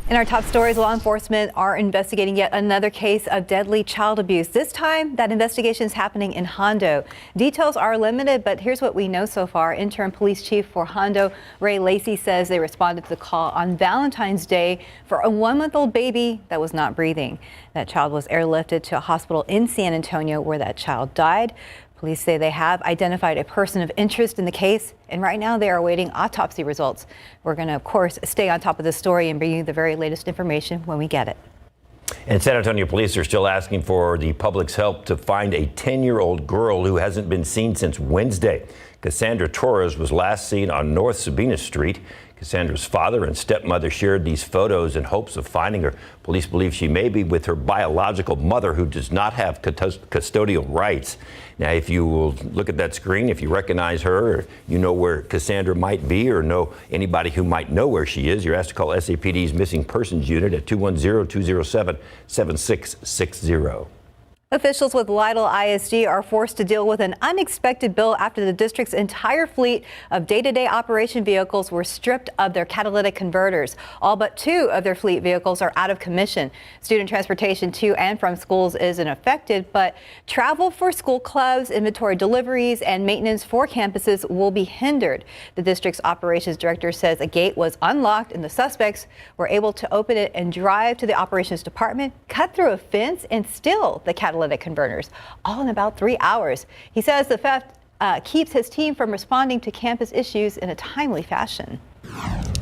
In our top stories, law enforcement are investigating yet another case of deadly child abuse. This time, that investigation is happening in Hondo. Details are limited, but here's what we know so far. Interim Police Chief for Hondo, Ray Lacey, says they responded to the call on Valentine's Day for a 1-month-old baby that was not breathing. That child was airlifted to a hospital in San Antonio where that child died. Police say they have identified a person of interest in the case, and right now they are awaiting autopsy results. We're going to, of course, stay on top of the story and bring you the very latest information when we get it. And San Antonio police are still asking for the public's help to find a 10-year-old girl who hasn't been seen since Wednesday. Cassandra Torres was last seen on North Sabina Street. Cassandra's father and stepmother shared these photos in hopes of finding her. Police believe she may be with her biological mother, who does not have custodial rights. Now, if you will look at that screen, if you recognize her, or you know where Cassandra might be, or know anybody who might know where she is, you're asked to call SAPD's Missing Persons Unit at 210-207-7660. Officials with Lytle ISD are forced to deal with an unexpected bill after the district's entire fleet of day-to-day operation vehicles were stripped of their catalytic converters. All but 2 of their fleet vehicles are out of commission. Student transportation to and from schools isn't affected, but travel for school clubs, inventory deliveries, and maintenance for campuses will be hindered. The district's operations director says a gate was unlocked and the suspects were able to open it and drive to the operations department, cut through a fence, and steal the catalytic converters, all in about 3 hours. He says the theft keeps his team from responding to campus issues in a timely fashion.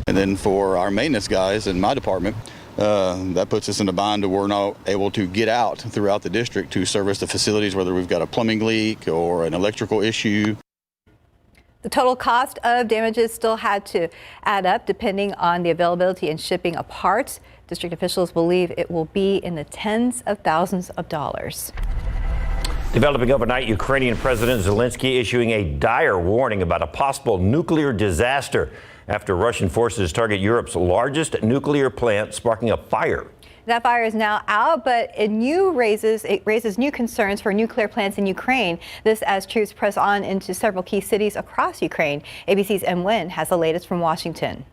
And then for our maintenance guys in my department, that puts us in a bind where we're not able to get out throughout the district to service the facilities, whether we've got a plumbing leak or an electrical issue. The total cost of damages still had to add up depending on the availability and shipping of parts. District officials believe it will be in the tens of thousands of dollars. Developing overnight, Ukrainian President Zelensky issuing a dire warning about a possible nuclear disaster after Russian forces target Europe's largest nuclear plant, sparking a fire. That fire is now out, but it raises new concerns for nuclear plants in Ukraine. This as troops press on into several key cities across Ukraine. ABC's Em Nguyen has the latest from Washington.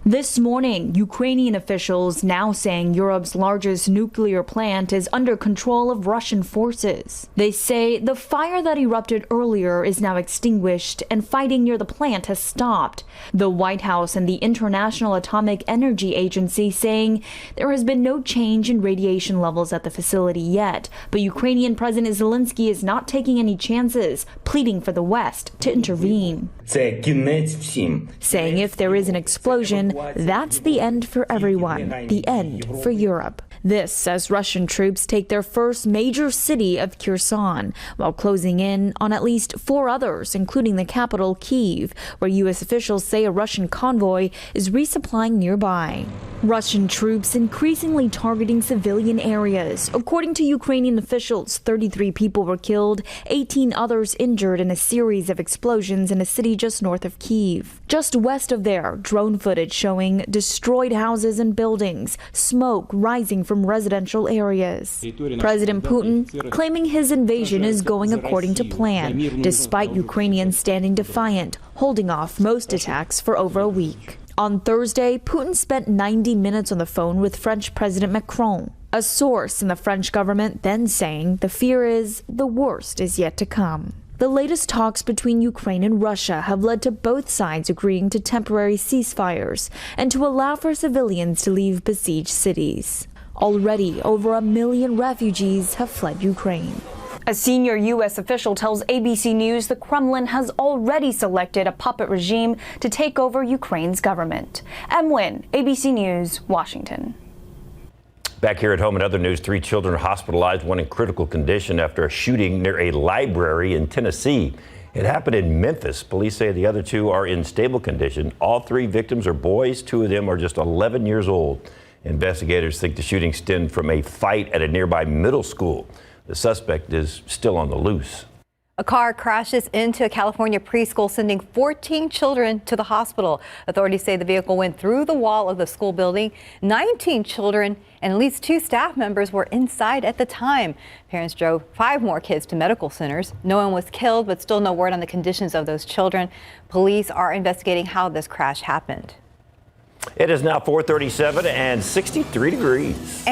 This morning, Ukrainian officials now saying Europe's largest nuclear plant is under control of Russian forces. They say the fire that erupted earlier is now extinguished and fighting near the plant has stopped. The White House and the International Atomic Energy Agency saying there has been no change in radiation levels at the facility yet, but Ukrainian President Zelensky is not taking any chances, pleading for the West to intervene. Saying if there is an explosion, that's the end for everyone, the end for Europe. This as Russian troops take their first major city of Kherson, while closing in on at least 4 others, including the capital, Kyiv, where U.S. officials say a Russian convoy is resupplying nearby. Russian troops increasingly targeting civilian areas. According to Ukrainian officials, 33 people were killed, 18 others injured in a series of explosions in a city just north of Kyiv. Just west of there, drone footage showing destroyed houses and buildings, smoke rising from residential areas. President Putin claiming his invasion is going according to plan, despite Ukrainians standing defiant, holding off most attacks for over a week. On Thursday, Putin spent 90 minutes on the phone with French President Macron. A source in the French government then saying the fear is the worst is yet to come. The latest talks between Ukraine and Russia have led to both sides agreeing to temporary ceasefires and to allow for civilians to leave besieged cities. Already, over 1 million refugees have fled Ukraine. A senior U.S. official tells ABC News the Kremlin has already selected a puppet regime to take over Ukraine's government. Em Nguyen, ABC News, Washington. Back here at home in other news, 3 children are hospitalized, 1 in critical condition after a shooting near a library in Tennessee. It happened in Memphis. Police say the other 2 are in stable condition. All 3 victims are boys. 2 of them are just 11 years old. Investigators think the shooting stemmed from a fight at a nearby middle school. The suspect is still on the loose. A car crashes into a California preschool, sending 14 children to the hospital. Authorities say the vehicle went through the wall of the school building. 19 children and at least 2 staff members were inside at the time. Parents drove 5 more kids to medical centers. No one was killed, but still no word on the conditions of those children. Police are investigating how this crash happened. It is now 4:37 and 63 degrees.